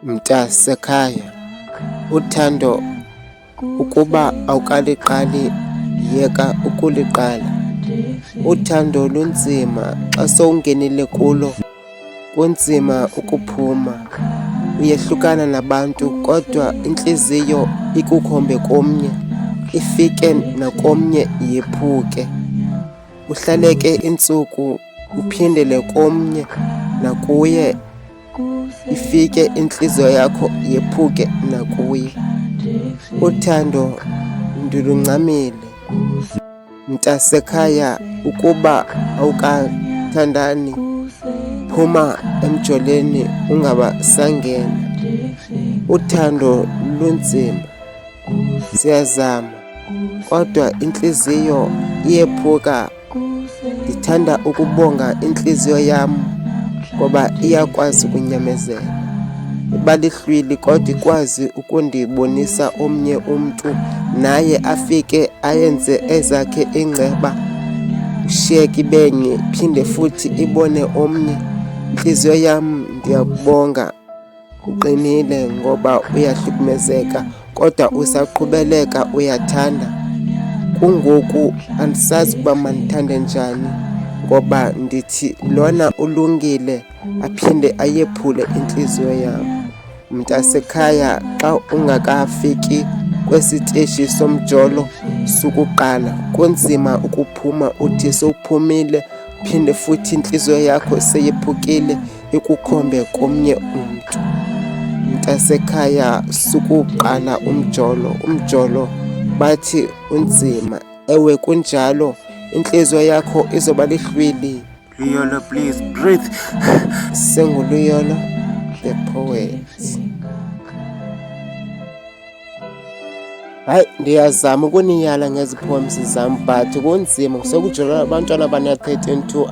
Mntasekhaya, uthando ukuba awukaliqali yeka ukuliqala. Uthando lunzima xa sowungenile kulo, kunzima ukuphuma. Uyehlukana nabantu kodwa intliziyo ikukhombe komnye, ifike nakomnye yephuke. Uhlaleke iintsuku uphindele komnye nakuye, ifike intliziyo yakho yephuke nakuye. Uthando ndilungcamile. Mntasekhaya, ukuba awukathandani, phuma emjoleni ungabasangena. Uthando lunzima, siyazama kodwa intliziyo iyephuka. Ndithanda ukubonga intliziyo yam ngoba iyakwazi ukunyamezela. Iba lihlwili kodwa ikwazi ukundibonisa omnye umntu, naye afike ayenze ezakhe iingceba, ushiyeke ibenye phinde futhi ibone omnye. Intliziyo yam ndiyakubonga, uqinile ngoba uyahlukumezeka kodwa usaqhubeleka uyathanda. Kungoku andisazi ukuba mandithande njani ngoba ndithi lona ulungile aphinde ayephule intliziyo yam. Mntasekhaya, xa ungakafiki kwesiteshi somjolo sukuqala, kunzima ukuphuma. Uthi sowuphumile phinde futhi intliziyo yakho seyephukile ikukhombe komnye umntu. Mntasekhaya, sukuqala umjolo. Umjolo bathi unzima. Ewe kunjalo, intliziyo yakho izoba lihlwili. Luyolo, please breathe. SenguLuyolo the poet. Hayi, ndiyazama ukuniyala ngezi poems zam but kunzima, sekujola abantwana abana-13 to